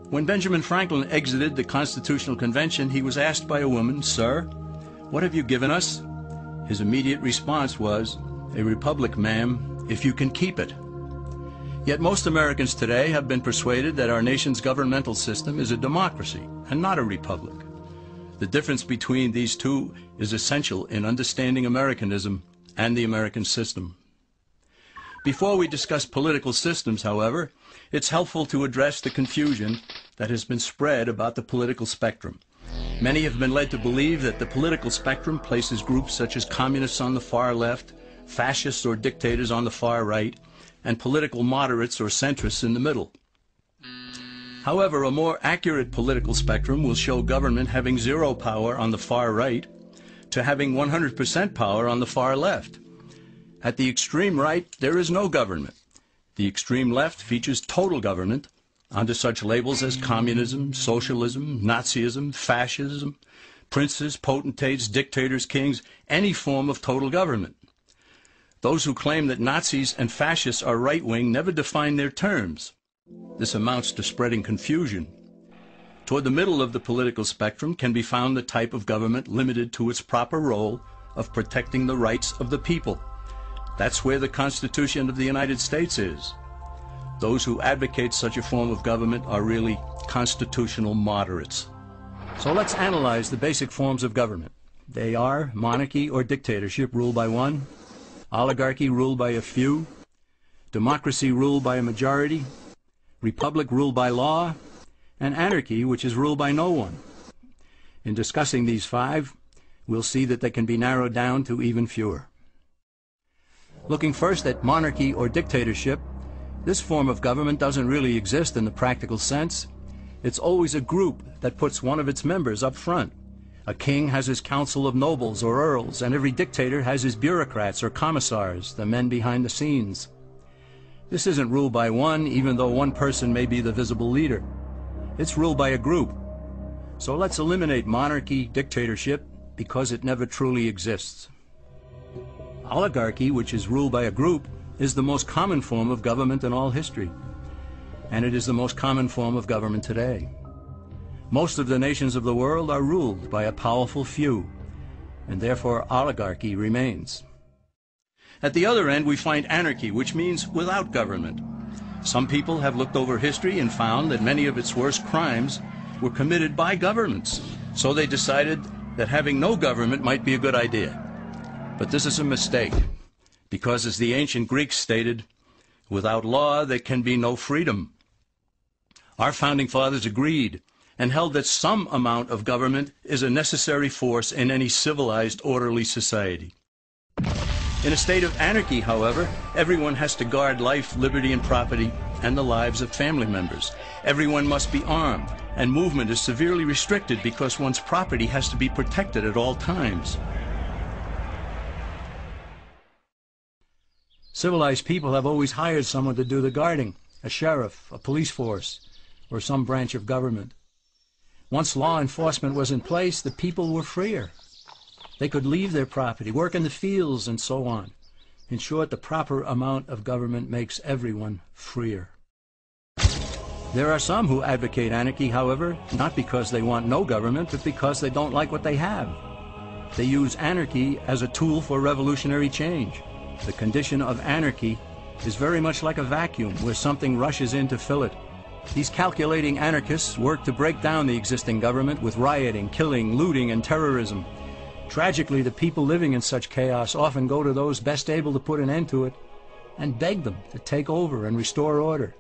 When Benjamin Franklin exited the Constitutional Convention, he was asked by a woman, "Sir, what have you given us?" His immediate response was, "A republic, ma'am, if you can keep it." Yet most Americans today have been persuaded that our nation's governmental system is a democracy and not a republic. The difference between these two is essential in understanding Americanism and the American system. Before we discuss political systems, however, it's helpful to address the confusion that has been spread about the political spectrum. Many have been led to believe that the political spectrum places groups such as communists on the far left, fascists or dictators on the far right, and political moderates or centrists in the middle. However, a more accurate political spectrum will show government having zero power on the far right to having 100% power on the far left. At the extreme right, there is no government. The extreme left features total government under such labels as communism, socialism, Nazism, fascism, princes, potentates, dictators, kings, any form of total government. Those who claim that Nazis and fascists are right-wing never define their terms. This amounts to spreading confusion. Toward the middle of the political spectrum can be found the type of government limited to its proper role of protecting the rights of the people. That's where the Constitution of the United States is. Those who advocate such a form of government are really constitutional moderates. So let's analyze the basic forms of government. They are monarchy or dictatorship ruled by one, oligarchy ruled by a few, democracy ruled by a majority, republic ruled by law, and anarchy, which is ruled by no one. In discussing these five, we'll see that they can be narrowed down to even fewer. Looking first at monarchy or dictatorship, this form of government doesn't really exist in the practical sense. It's always a group that puts one of its members up front. A king has his council of nobles or earls, and every dictator has his bureaucrats or commissars, the men behind the scenes. This isn't ruled by one, even though one person may be the visible leader. It's ruled by a group. So let's eliminate monarchy, dictatorship, because it never truly exists. Oligarchy, which is ruled by a group, is the most common form of government in all history. And it is the most common form of government today. Most of the nations of the world are ruled by a powerful few, and therefore oligarchy remains. At the other end, we find anarchy, which means without government. Some people have looked over history and found that many of its worst crimes were committed by governments. So they decided that having no government might be a good idea. But this is a mistake, because as the ancient Greeks stated, without law there can be no freedom. Our founding fathers agreed and held that some amount of government is a necessary force in any civilized, orderly society. In a state of anarchy, however, everyone has to guard life, liberty, and property, and the lives of family members. Everyone must be armed, and movement is severely restricted because one's property has to be protected at all times. Civilized people have always hired someone to do the guarding, a sheriff, a police force, or some branch of government. Once law enforcement was in place, the people were freer. They could leave their property, work in the fields, and so on. In short, the proper amount of government makes everyone freer. There are some who advocate anarchy, however, not because they want no government, but because they don't like what they have. They use anarchy as a tool for revolutionary change. The condition of anarchy is very much like a vacuum where something rushes in to fill it. These calculating anarchists work to break down the existing government with rioting, killing, looting, and terrorism. Tragically, the people living in such chaos often go to those best able to put an end to it and beg them to take over and restore order.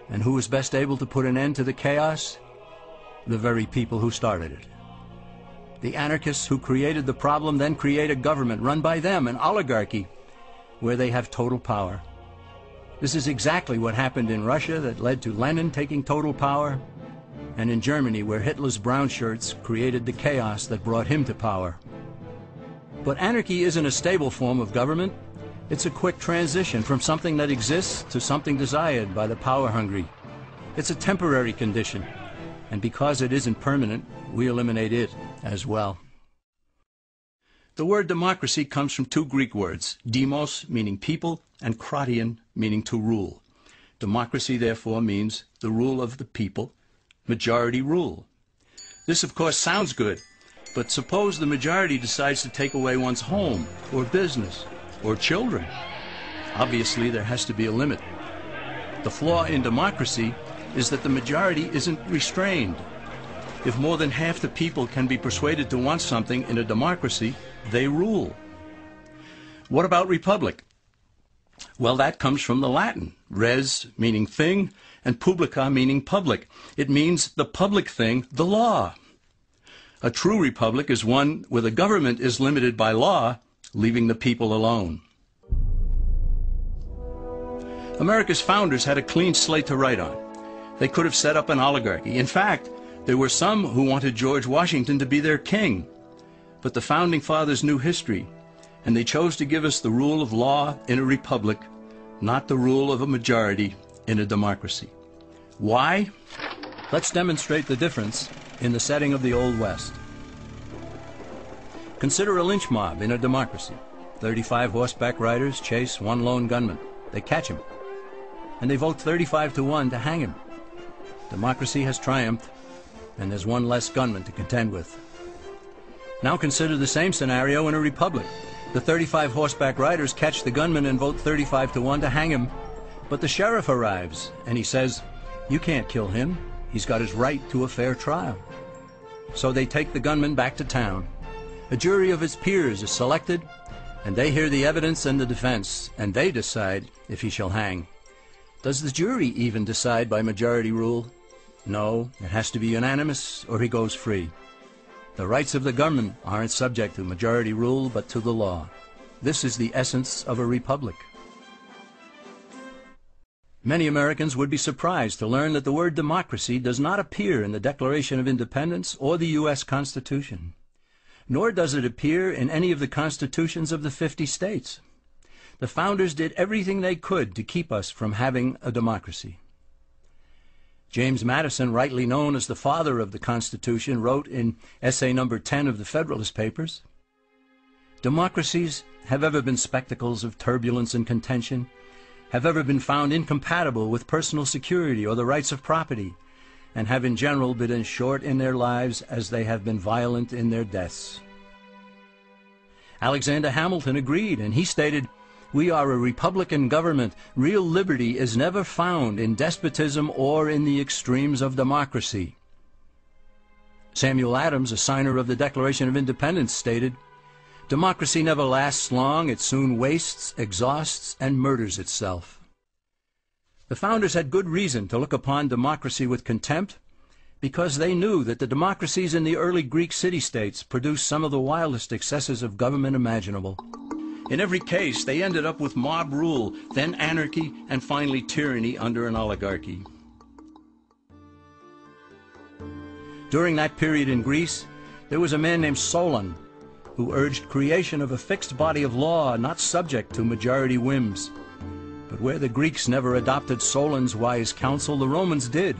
And who is best able to put an end to the chaos? The very people who started it. The anarchists who created the problem then create a government run by them, an oligarchy, where they have total power. This is exactly what happened in Russia that led to Lenin taking total power, and in Germany where Hitler's brown shirts created the chaos that brought him to power. But anarchy isn't a stable form of government. It's a quick transition from something that exists to something desired by the power-hungry. It's a temporary condition, and because it isn't permanent, we eliminate it as well. The word democracy comes from two Greek words, demos, meaning people, and kratein, meaning to rule. Democracy, therefore, means the rule of the people majority rule. This, of course, sounds good, but suppose the majority decides to take away one's home, or business, or children. Obviously, there has to be a limit. The flaw in democracy is that the majority isn't restrained. If more than half the people can be persuaded to want something in a democracy, they rule. What about republic? Well, that comes from the Latin, res meaning thing, and publica meaning public. It means the public thing, the law. A true republic is one where the government is limited by law, leaving the people alone. America's founders had a clean slate to write on. They could have set up an oligarchy. In fact, there were some who wanted George Washington to be their king. But the Founding Fathers knew history, and they chose to give us the rule of law in a republic, not the rule of a majority in a democracy. Why? Let's demonstrate the difference in the setting of the Old West. Consider a lynch mob in a democracy. 35 horseback riders chase one lone gunman. They catch him, and they vote 35-1 to hang him. Democracy has triumphed, and there's one less gunman to contend with. Now consider the same scenario in a republic. The 35 horseback riders catch the gunman and vote 35-1 to hang him, but the sheriff arrives, and he says, "You can't kill him. He's got his right to a fair trial." So they take the gunman back to town. A jury of his peers is selected, and they hear the evidence and the defense, and they decide if he shall hang. Does the jury even decide by majority rule? No, it has to be unanimous or he goes free. The rights of the gunman aren't subject to majority rule but to the law. This is the essence of a republic. Many Americans would be surprised to learn that the word democracy does not appear in the Declaration of Independence or the U.S. Constitution, nor does it appear in any of the constitutions of the 50 states. The founders did everything they could to keep us from having a democracy. James Madison, rightly known as the father of the Constitution, wrote in essay number 10 of the Federalist Papers, "Democracies have ever been spectacles of turbulence and contention, have ever been found incompatible with personal security or the rights of property, and have in general been as short in their lives as they have been violent in their deaths." Alexander Hamilton agreed, and he stated, "We are a republican government. Real liberty is never found in despotism or in the extremes of democracy." Samuel Adams, a signer of the Declaration of Independence, stated, "Democracy never lasts long. It soon wastes, exhausts, and murders itself." The founders had good reason to look upon democracy with contempt, because they knew that the democracies in the early Greek city-states produced some of the wildest excesses of government imaginable. In every case, they ended up with mob rule, then anarchy, and finally tyranny under an oligarchy. During that period in Greece, there was a man named Solon who urged creation of a fixed body of law not subject to majority whims. But where the Greeks never adopted Solon's wise counsel, the Romans did.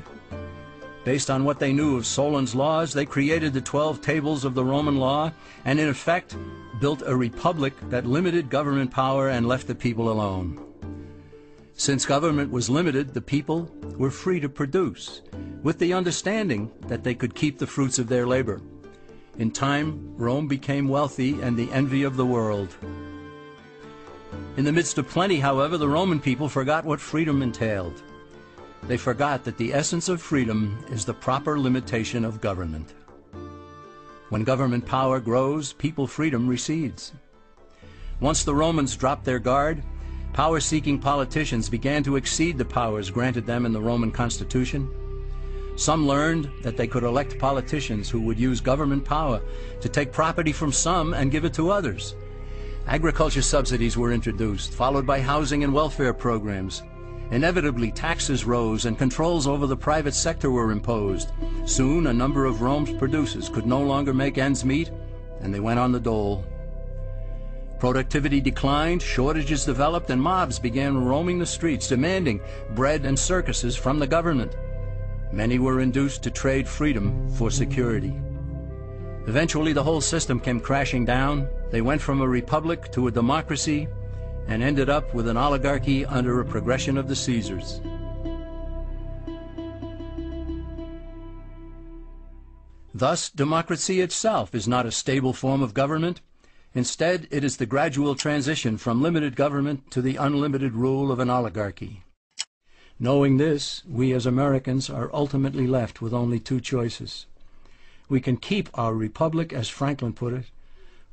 Based on what they knew of Solon's laws, they created the 12 tables of the Roman law and, in effect, built a republic that limited government power and left the people alone. Since government was limited, the people were free to produce, with the understanding that they could keep the fruits of their labor. In time, Rome became wealthy and the envy of the world. In the midst of plenty, however, the Roman people forgot what freedom entailed. They forgot that the essence of freedom is the proper limitation of government. When government power grows, people freedom recedes. Once the Romans dropped their guard, power-seeking politicians began to exceed the powers granted them in the Roman Constitution. Some learned that they could elect politicians who would use government power to take property from some and give it to others. Agriculture subsidies were introduced, followed by housing and welfare programs. Inevitably, taxes rose and controls over the private sector were imposed. Soon, a number of Rome's producers could no longer make ends meet, and they went on the dole. Productivity declined, shortages developed, and mobs began roaming the streets, demanding bread and circuses from the government. Many were induced to trade freedom for security. Eventually, the whole system came crashing down. They went from a republic to a democracy, and ended up with an oligarchy under a progression of the Caesars. Thus, democracy itself is not a stable form of government. Instead, it is the gradual transition from limited government to the unlimited rule of an oligarchy. Knowing this, we as Americans are ultimately left with only two choices. We can keep our republic, as Franklin put it,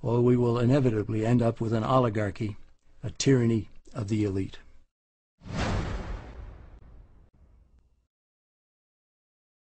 or we will inevitably end up with an oligarchy, a tyranny of the elite.